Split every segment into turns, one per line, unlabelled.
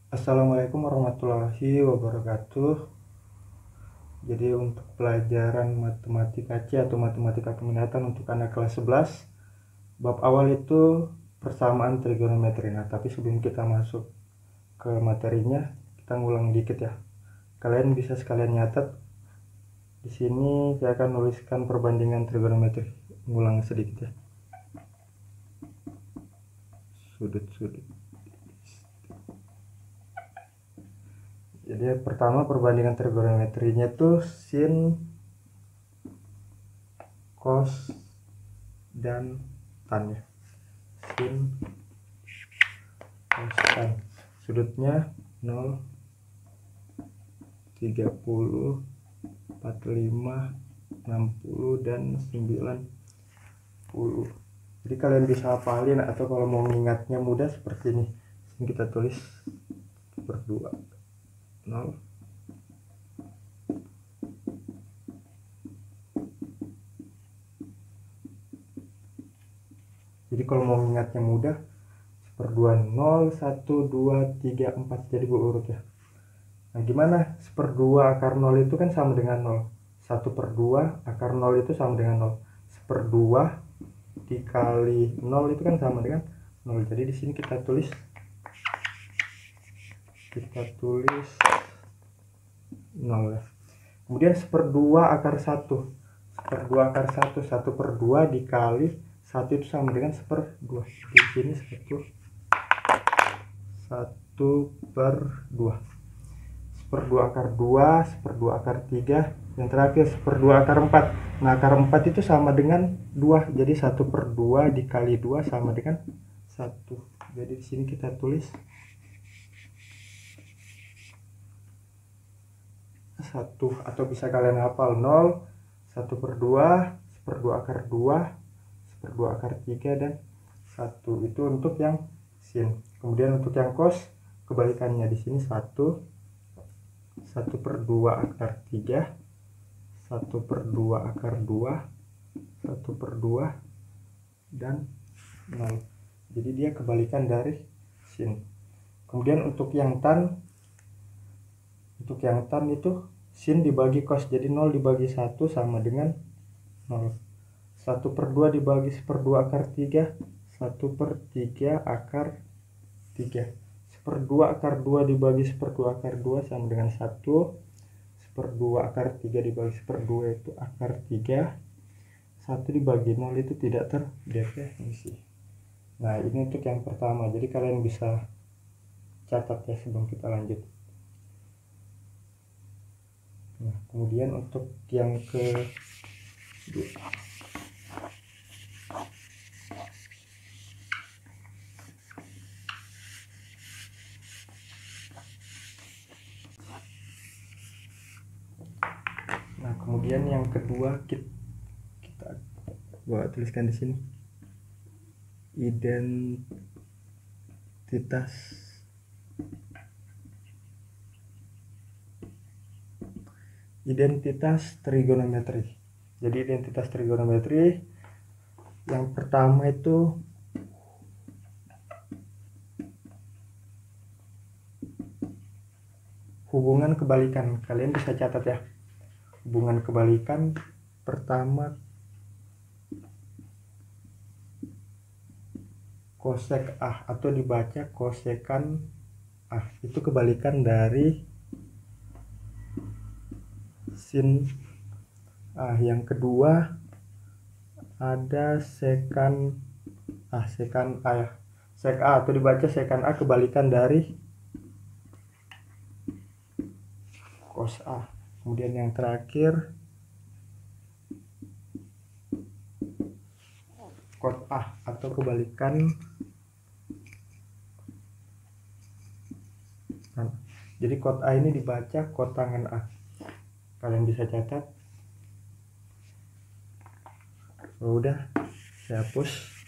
Assalamualaikum warahmatullahi wabarakatuh. Jadi untuk pelajaran matematika C atau matematika peminatan untuk anak kelas 11, bab awal itu persamaan trigonometri. Nah, tapi sebelum kita masuk ke materinya, kita ngulang dikit ya. Kalian bisa sekalian nyatet. Di sini saya akan nuliskan perbandingan trigonometri. Ngulang sedikit ya. Sudut-sudut. Jadi pertama perbandingan trigonometrinya tuh sin, cos, dan tan ya. Sin, cos, tan. Sudutnya 0, 30, 45, 60, dan 90. Jadi kalian bisa hafalin, atau kalau mau mengingatnya mudah seperti ini. Ini kita tulis per 2, 0. Jadi kalau mau mengingatnya mudah, per 2, 0, 1, 2, 3, 4. Jadi berurut ya. Nah, gimana? 1/2 akar 0 itu kan sama dengan 0. 1/2 akar 0 itu sama dengan 0. 1/2 dikali 0 itu kan sama dengan 0. Jadi di sini kita tulis 0 ya. Kemudian 1/2 akar 1. 1/2 akar 1, 1/2 dikali 1 itu sama dengan 1/2. Di sini 1/2. 1/2 akar 2, 1/2 akar 3, yang terakhir 1/2 akar 4. Nah, akar 4 itu sama dengan 2. Jadi 1/2 dikali 2 sama dengan 1. Jadi di sini kita tulis 1, atau bisa kalian hafal 0, 1/2, 1/2 akar 2, 1/2 akar 3, dan 1. Itu untuk yang sin. Kemudian untuk yang cos kebalikannya, di sini 1/2 akar 3, 1/2 akar 2, 1/2, dan 0. Jadi dia kebalikan dari sin. Kemudian untuk yang tan itu sin dibagi cos. Jadi 0 dibagi 1 sama dengan 0. 1/2 dibagi 1/2 akar 3, 1/3 akar 3. 1/2 akar 2 dibagi 1/2 akar 2 sama dengan 1. 1/2 akar 3 dibagi 1/2 itu akar 3. 1 dibagi 0 itu tidak terdefinisi. Nah, ini untuk yang pertama. Jadi kalian bisa catat ya sebelum kita lanjut. Nah, kemudian untuk yang kedua, kita gua tuliskan di sini identitas trigonometri. Jadi identitas trigonometri yang pertama itu hubungan kebalikan. Kalian bisa catat ya. Hubungan kebalikan pertama, kosek A atau dibaca kosekan A. Itu kebalikan dari sin A. Yang kedua ada sekan A. Sekan A ya. Sek A atau dibaca sekan A kebalikan dari cos A. Kemudian yang terakhir cot A atau kebalikan. Jadi cot A ini dibaca kotangan A. Kalian bisa catat. Udah, saya hapus.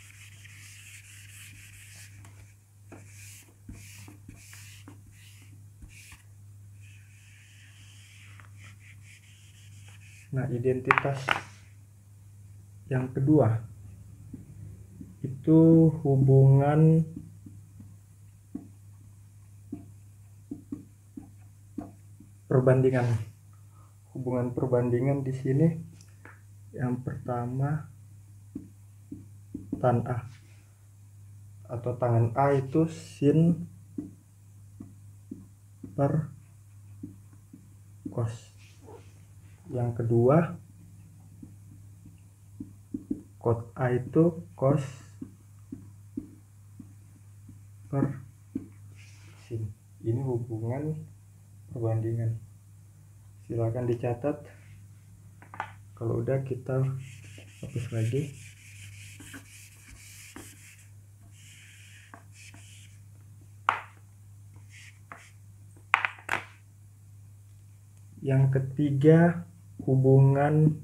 Nah, identitas yang kedua itu hubungan perbandingan. Hubungan perbandingan di sini yang pertama tan A atau tangan A itu sin per cos. Yang kedua kot A itu cos per sin. Ini hubungan perbandingan. Silakan dicatat. Kalau udah kita hapus lagi. Yang ketiga hubungan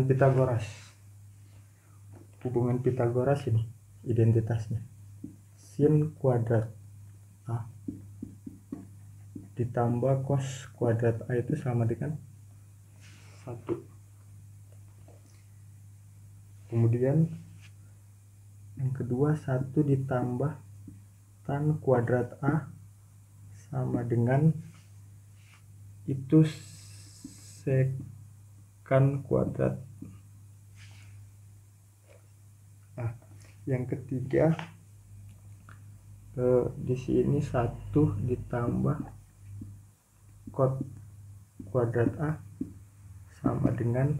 Pitagoras. Hubungan Pitagoras ini identitasnya sin kuadrat A ditambah cos kuadrat A itu sama dengan 1. Kemudian yang kedua 1 ditambah tan kuadrat A sama dengan itu sekan kuadrat A. Yang ketiga di sini 1 ditambah kot kuadrat A sama dengan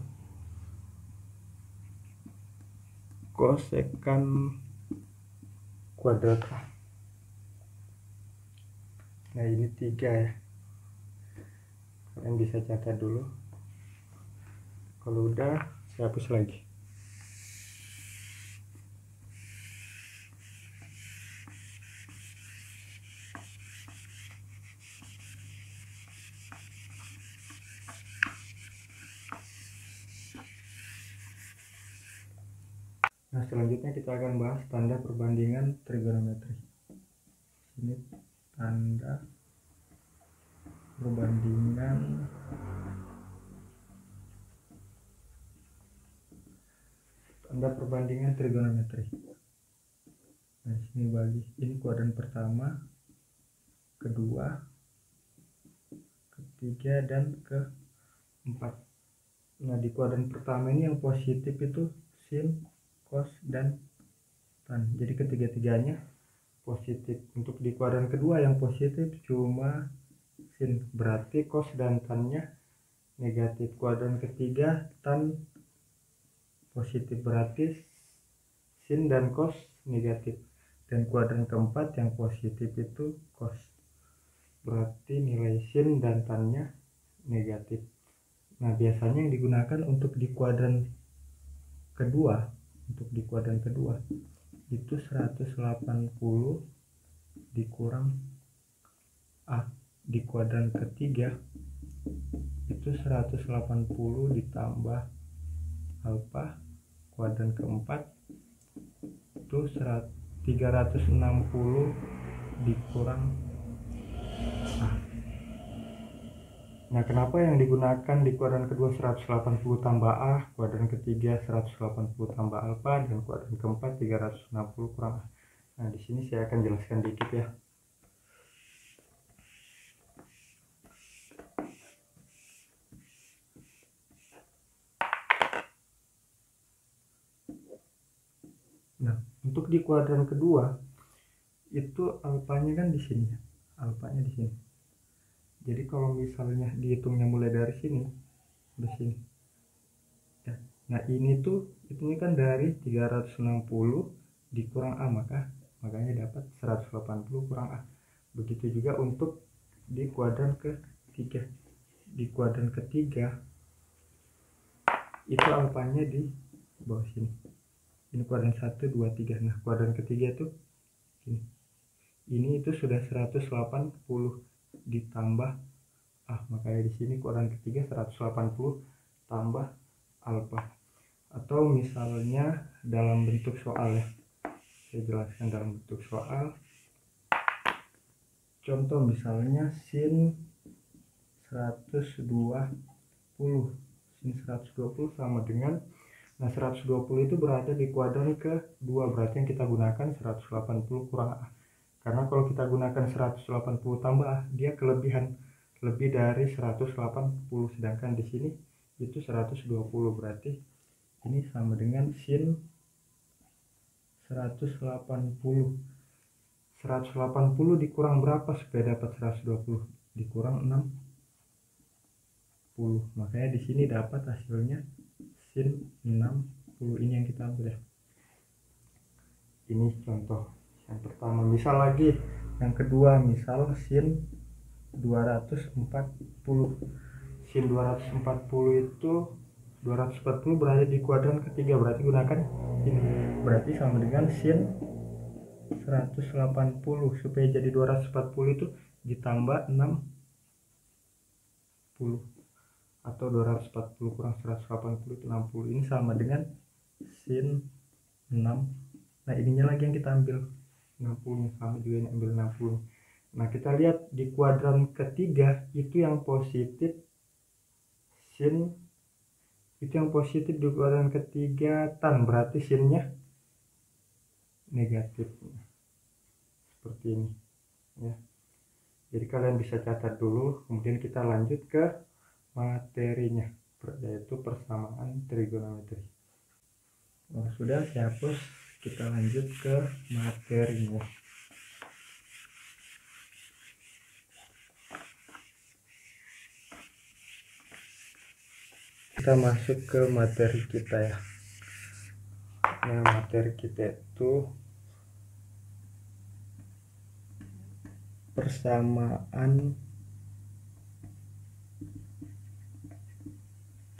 kosekan kuadrat A. Nah ini 3 ya, kalian bisa catat dulu. Kalau udah saya hapus lagi. Nah selanjutnya kita akan bahas tanda perbandingan trigonometri. Ini tanda perbandingan trigonometri. Nah sini bagi ini kuadran pertama, kedua, ketiga, dan keempat. Nah di kuadran pertama ini yang positif itu sin, cos, dan tan. Jadi ketiga-tiganya positif. Untuk di kuadran kedua yang positif cuma sin, berarti cos dan tannya negatif. Kuadran ketiga tan positif, berarti sin dan cos negatif. Dan kuadran keempat yang positif itu cos, berarti nilai sin dan tannya negatif. Nah biasanya yang digunakan untuk di kuadran kedua, itu 180 dikurang A. Di kuadran ketiga itu 180 ditambah alfa. Kuadran keempat itu 360 dikurang A. Nah kenapa yang digunakan di kuadran kedua 180 tambah A, kuadran ketiga 180 tambah alfa, dan kuadran keempat 360 kurang A. Nah di sini saya akan jelaskan dikit ya. Nah untuk di kuadran kedua itu alfanya kan di sini, alfanya di sini. Jadi kalau misalnya dihitungnya mulai dari sini ke sini ya. Nah ini kan dari 360 dikurang A, makanya dapat 180 kurang A. Begitu juga untuk di kuadran ketiga. Di kuadran ketiga itu alfanya di bawah sini. Ini kuadran 1, 2, 3. Nah kuadran ketiga itu ini itu sudah 180 ditambah A, makanya di sini kuadran ketiga 180 tambah alfa. Atau misalnya dalam bentuk soal ya, saya jelaskan dalam bentuk soal. Contoh misalnya sin 120 sama dengan, nah 120 itu berada di kuadran kedua, berarti yang kita gunakan 180 kurang A. Karena kalau kita gunakan 180 tambah, dia kelebihan lebih dari 180, sedangkan di sini itu 120, berarti ini sama dengan sin 180. 180 dikurang berapa supaya dapat 120? Dikurang 60. Makanya di sini dapat hasilnya sin 60. Ini yang kita ambil ya. Ini contoh yang pertama. Misal lagi yang kedua, misal sin 240. Sin 240 itu 240 berada di kuadran ketiga, berarti gunakan ini. Berarti sama dengan sin 180. Supaya jadi 240 itu ditambah 60, atau 240 kurang 180 itu 60. Ini sama dengan sin 6. Nah ininya lagi yang kita ambil 60, sama juga ini ambil 60. Nah kita lihat di kuadran ketiga itu yang positif, sin itu yang positif di kuadran ketiga tan, berarti sinnya negatif seperti ini ya. Jadi kalian bisa catat dulu, kemudian kita lanjut ke materinya, yaitu persamaan trigonometri. Nah, sudah saya hapus, kita lanjut ke materinya. Kita masuk ke materi kita ya. Nah materi kita itu persamaan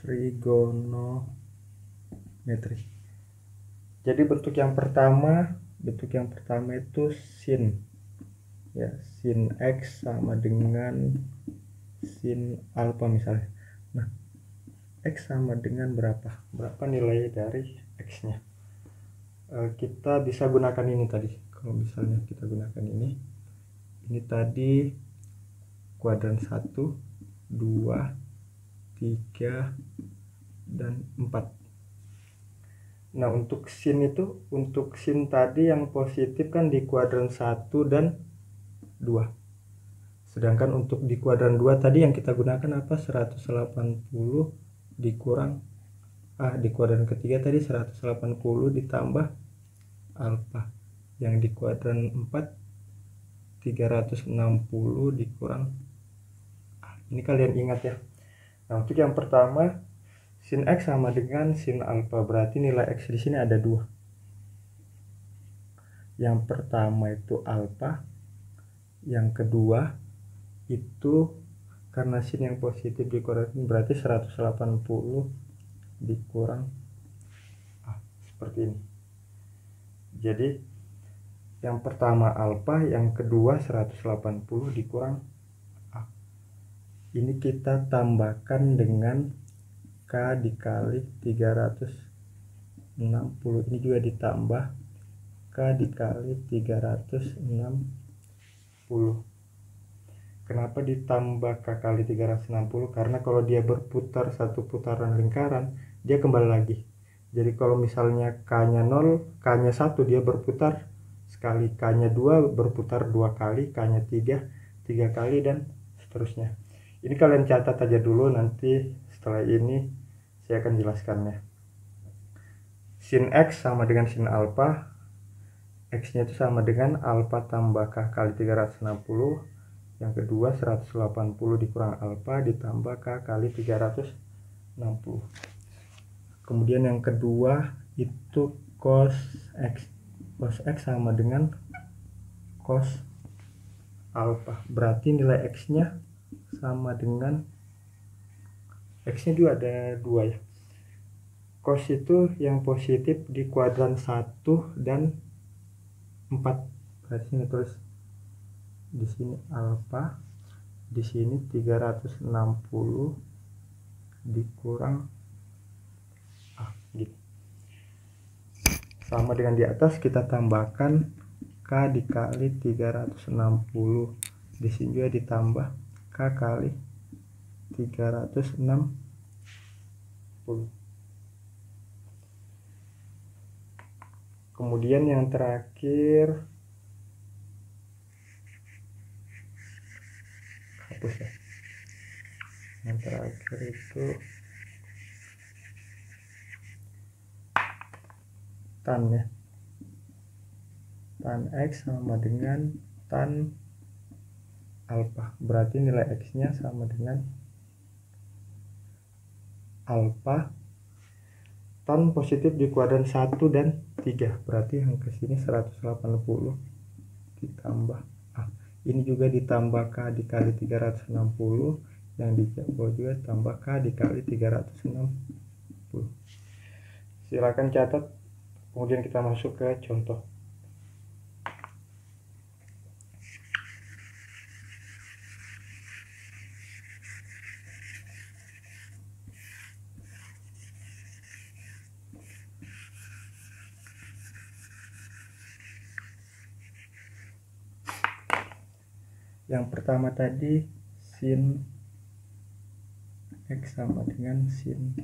trigonometri. Jadi bentuk yang pertama itu sin ya, sin x sama dengan sin alfa misalnya. Nah x sama dengan berapa nilai dari x nya. Kita bisa gunakan ini tadi. Kalau misalnya kita gunakan ini tadi kuadran 1, 2, 3, dan 4. Nah untuk sin tadi yang positif kan di kuadran 1 dan 2. Sedangkan untuk di kuadran 2 tadi yang kita gunakan apa? 180 dikurang di kuadran ketiga tadi 180 ditambah alfa. Yang di kuadran 4 360 dikurang ini kalian ingat ya. Nah untuk yang pertama sin x sama dengan sin alfa, berarti nilai x di sini ada 2. Yang pertama itu alfa, yang kedua itu karena sin yang positif dikurangi berarti 180 dikurang seperti ini. Jadi yang pertama alfa, yang kedua 180 dikurang a. Ini kita tambahkan dengan k dikali 360. Ini juga ditambah k dikali 360. Kenapa ditambah k kali 360? Karena kalau dia berputar satu putaran lingkaran, dia kembali lagi. Jadi kalau misalnya k-nya 0, k-nya 1 dia berputar sekali, k-nya 2 berputar 2 kali, k-nya 3 kali, dan seterusnya. Ini kalian catat aja dulu, nanti setelah ini saya akan jelaskannya. Sin x sama dengan sin alfa, x-nya itu sama dengan alfa tambah k kali 360. Yang kedua 180 dikurang alfa ditambah k kali 360. Kemudian yang kedua itu cos x. Cos x sama dengan cos alfa. Berarti nilai x-nya sama dengan x-nya juga ada 2 ya. Cos itu yang positif di kuadran 1 dan 4. Berarti ini terus di sini alfa, di sini 360 dikurang gitu. Sama dengan di atas, kita tambahkan k dikali 360. Di sini juga ditambah k kali 360. Kemudian yang terakhir hapus ya. Yang terakhir itu tan ya, tan X sama dengan tan alfa, berarti nilai X nya sama dengan alfa tan positif di kuadran 1 dan 3, berarti yang ke sini 180 ditambah ini juga ditambah K dikali 360, yang di bawah juga tambah K dikali 360. Silakan catat, kemudian kita masuk ke contoh. Yang pertama tadi sin X sama dengan sin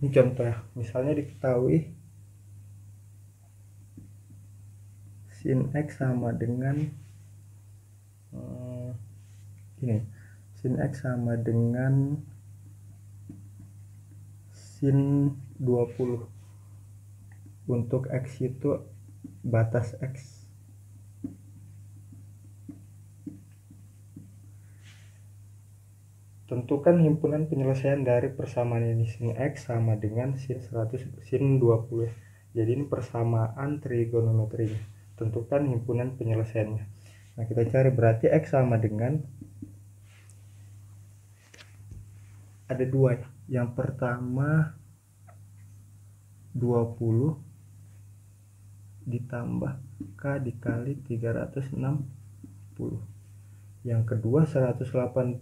ini contoh ya, misalnya diketahui sin X sama dengan ini, sin X sama dengan sin 20 untuk X itu batas X. Tentukan himpunan penyelesaian dari persamaan ini, sin X sama dengan sin 20. Jadi ini persamaan trigonometrinya. Tentukan himpunan penyelesaiannya. Nah, kita cari, berarti X sama dengan ada dua ya. Yang pertama 20 ditambah K dikali 360. Yang kedua 180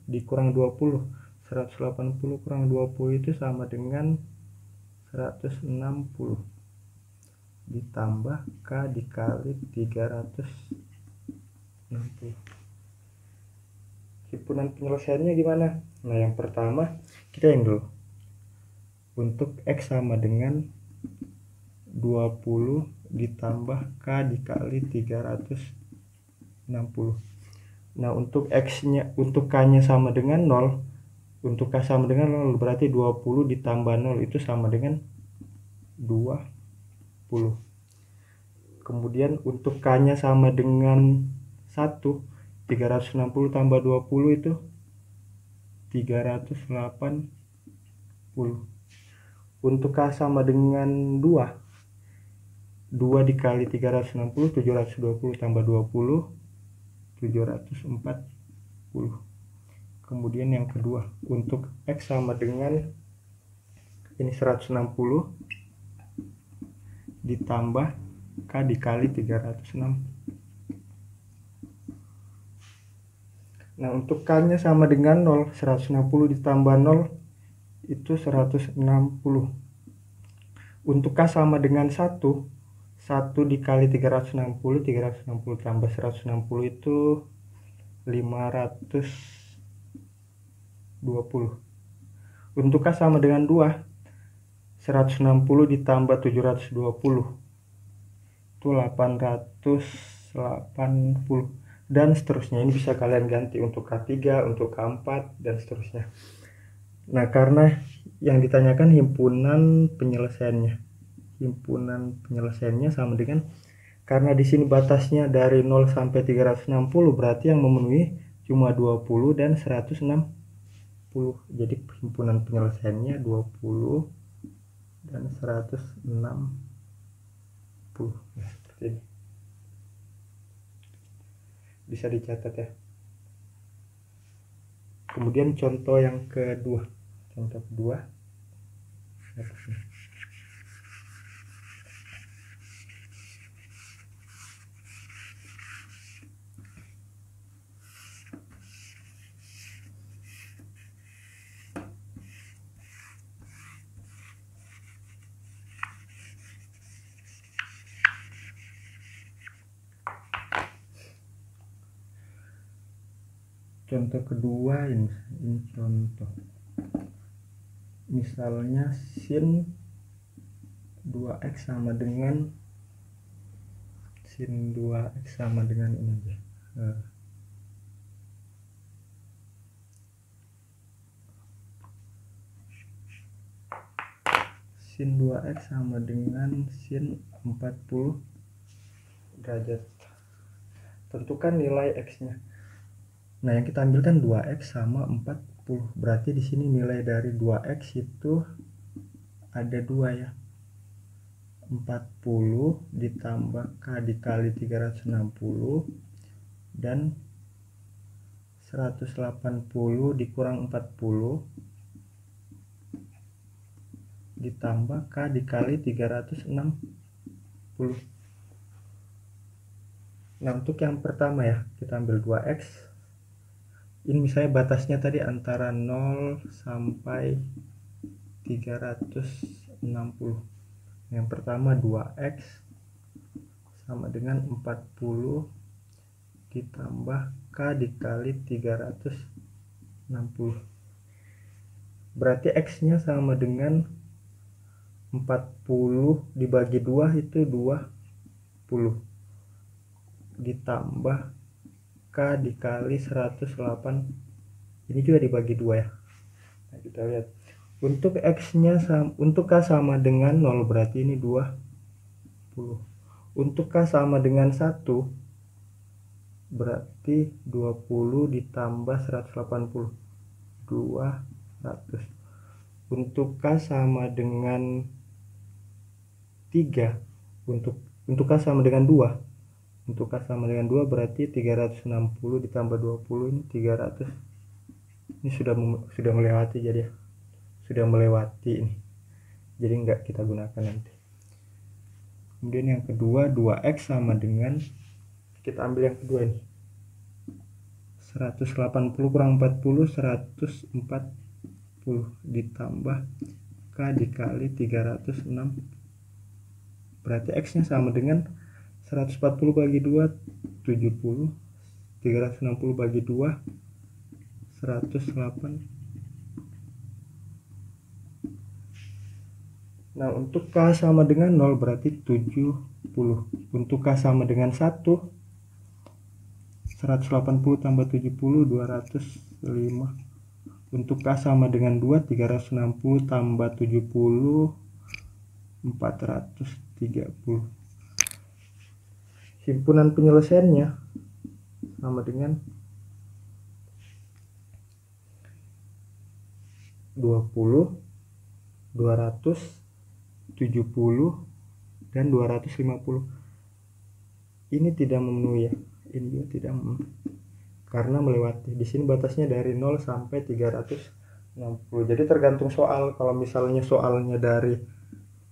dikurang 20. 180 kurang 20 itu sama dengan 160 ditambah K dikali 360. Himpunan penyelesaiannya gimana? Nah, yang pertama kita yang dulu. Untuk X sama dengan 20 ditambah K dikali 360. Nah, untuk X-nya, untuk K-nya sama dengan 0. Untuk K sama dengan 0 berarti 20 ditambah 0 itu sama dengan 20. Kemudian untuk K-nya sama dengan 1, 360 tambah 20 itu 380. Untuk K sama dengan 2 dikali 360, 720 tambah 20, 740. Kemudian yang kedua, untuk X sama dengan ini 160 ditambah K dikali 360. Nah, untuk K nya sama dengan 0, 160 ditambah 0 itu 160. Untuk K sama dengan 1 dikali 360, 360 tambah 160 itu 520. Untuk K sama dengan 2, 160 ditambah 720 itu 880, dan seterusnya. Ini bisa kalian ganti untuk K3, untuk K4 dan seterusnya. Nah, karena yang ditanyakan himpunan penyelesaiannya. Himpunan penyelesaiannya sama dengan, karena di sini batasnya dari 0 sampai 360, berarti yang memenuhi cuma 20 dan 160. Jadi himpunan penyelesaiannya 20 dan 160. Nah, seperti ini. Bisa dicatat ya. Kemudian contoh yang kedua. Contoh kedua. contoh kedua ini contoh misalnya sin 2x sama dengan sin 2x sama dengan ini aja. Sin 2x sama dengan sin 40 derajat. Tentukan nilai x-nya. Nah, yang kita ambil kan 2x sama 40. Berarti di sini nilai dari 2x itu ada 2 ya. 40 ditambah k dikali 360 dan 180 dikurang 40 ditambah k dikali 360. Nah, untuk yang pertama ya, kita ambil 2x. Ini misalnya batasnya tadi antara 0 sampai 360. Yang pertama 2x sama dengan 40 ditambah k dikali 360. Berarti x-nya sama dengan 40 dibagi 2 itu 20 ditambah k dikali 108. Ini juga dibagi 2 ya. Nah, kita lihat untuk x-nya untuk k sama dengan 0 berarti ini 20. Untuk k sama dengan 1 berarti 20 ditambah 180 200. Untuk k sama dengan 3, untuk k sama dengan 2, untuk k sama dengan 2 berarti 360 ditambah 20 ini 300. Ini sudah melewati, jadi sudah melewati ini, jadi enggak kita gunakan nanti. Kemudian yang kedua 2x sama dengan, kita ambil yang kedua ini 180 kurang 40 140 ditambah k dikali 360. Berarti x-nya sama dengan 140 bagi 2 70, 360 bagi 2 108. Nah, untuk k sama dengan 0 berarti 70. Untuk k sama dengan 1 180 tambah 70 205. Untuk k sama dengan 2 360 tambah 70 430. Himpunan penyelesaiannya sama dengan 20, 200, 70 dan 250. Ini tidak memenuhi ya. Ini juga tidak memenuhi karena melewati. Di sini batasnya dari 0 sampai 360. Jadi tergantung soal. Kalau misalnya soalnya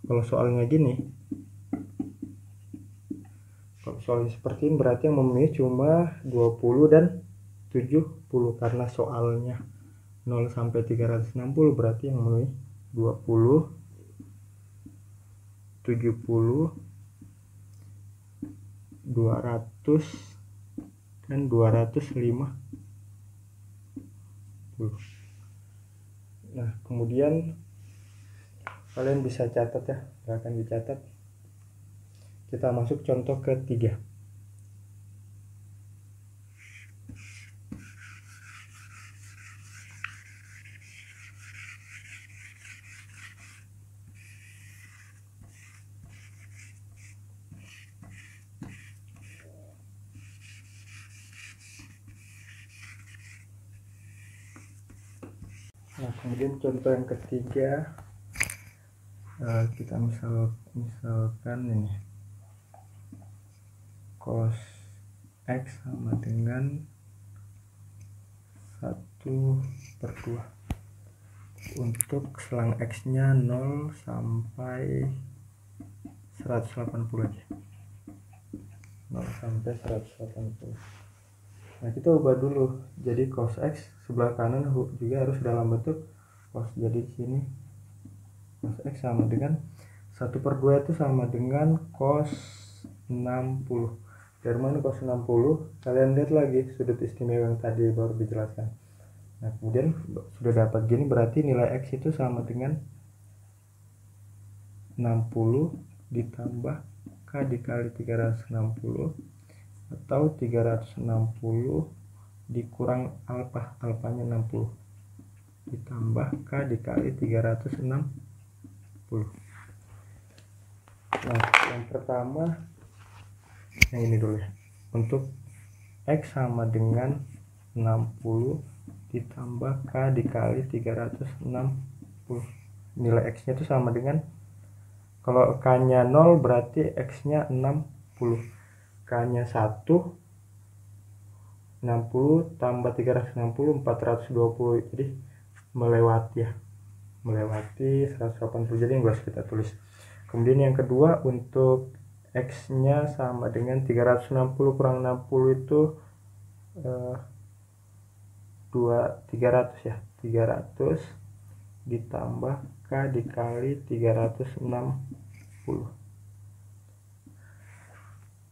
kalau soalnya gini, kalau soalnya seperti ini berarti yang memenuhi cuma 20 dan 70 karena soalnya 0 sampai 360 berarti yang memenuhi 20, 70, 200 dan 250. Nah, kemudian kalian bisa catat ya, silahkan dicatat. Kita masuk contoh ketiga. Nah, kemudian contoh yang ketiga, kita misalkan ini cos x sama dengan 1/2. Untuk selang x-nya 0 sampai 180 aja. 0 sampai 180. Nah, kita ubah dulu. Jadi cos x sebelah kanan juga harus dalam bentuk cos. Jadi di sini cos x sama dengan 1/2 itu sama dengan cos 60. Dari mana cos 60? Kalian lihat lagi sudut istimewa yang tadi baru dijelaskan. Nah, kemudian sudah dapat gini, berarti nilai X itu sama dengan 60 ditambah K dikali 360 atau 360 dikurang alfa, alfanya 60 ditambah K dikali 360. Nah, yang pertama yang ini dulu ya. Untuk X sama dengan 60 ditambah K dikali 360. Nilai X nya itu sama dengan, kalau K nya 0 berarti X nya 60, K nya 1, 60 tambah 360 420, jadi melewati 180, jadi yang harus kita tulis. Kemudian yang kedua, untuk X nya sama dengan 360 kurang 60 itu 300 ya, 300 ditambah K dikali 360.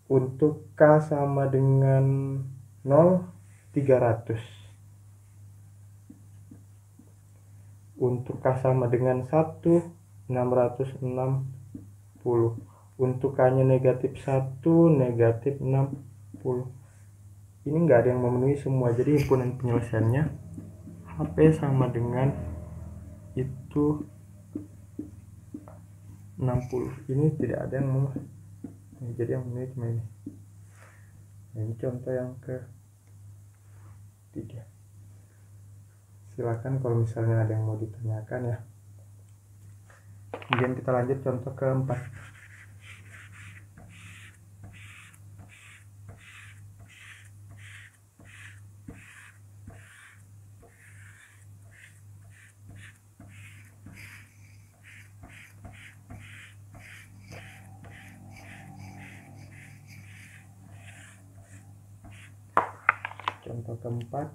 Untuk K sama dengan 0, 300. Untuk K sama dengan 1, 660. Untuk K nya negatif 1, negatif 60. Ini enggak ada yang memenuhi semua, jadi himpunan penyelesaiannya HP sama dengan itu 60. Ini tidak ada yang memenuhi, jadi yang memenuhi cuma ini. Nah, ini contoh yang ketiga. Silakan kalau misalnya ada yang mau ditanyakan ya. Kemudian kita lanjut contoh keempat. Contoh keempat,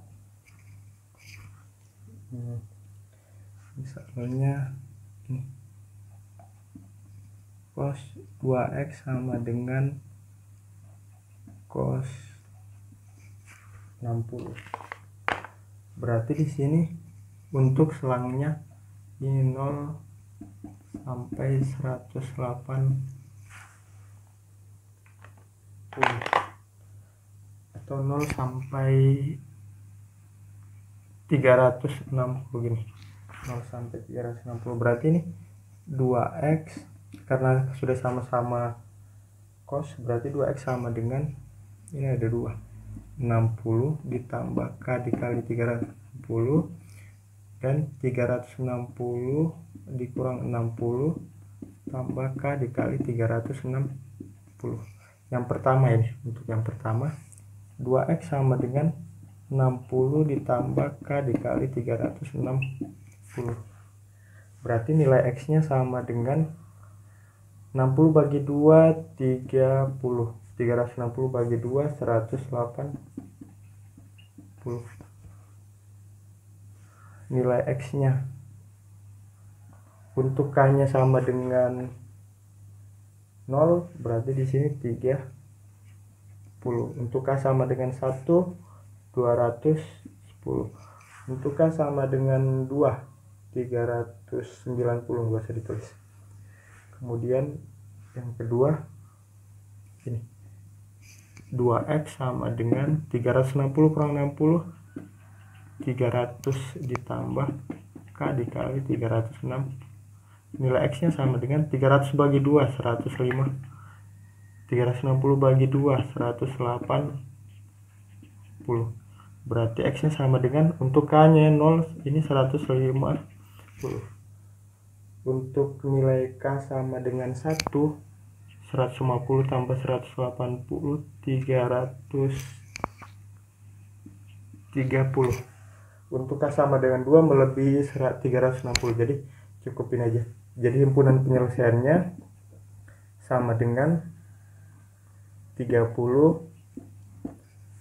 misalnya ini, cos 2x sama dengan cos 60. Berarti di sini untuk selangnya ini 0 sampai 180 atau 0 sampai 360 gini. 0 sampai 360 berarti ini 2x, karena sudah sama-sama cos berarti 2x sama dengan ini ada 2, 60 ditambah K dikali 360 dan 360 dikurang 60 tambah K dikali 360. Yang pertama ini, untuk yang pertama 2x sama dengan 60 ditambah K dikali 360. Berarti nilai X nya sama dengan 60 bagi 2 30, 360 bagi 2 180. Nilai X nya untuk K nya sama dengan 0 berarti di sini 30. Untuk K sama dengan 1 210. Untuk K sama dengan 2 390, nggak usah ditulis. Kemudian yang kedua ini 2x sama dengan 360 kurang 60, 300 ditambah K dikali 360. Nilai X nya sama dengan 300 bagi 2 105, 360 bagi 2 180. Berarti X nya sama dengan, untuk K nya 0 ini 150. Untuk nilai K sama dengan 1, 150 tambah 180 330. Untuk K sama dengan 2 melebihi 360, jadi cukupin aja. Jadi himpunan penyelesaiannya sama dengan 30,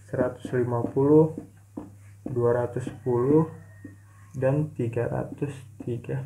150, 210 dan 330.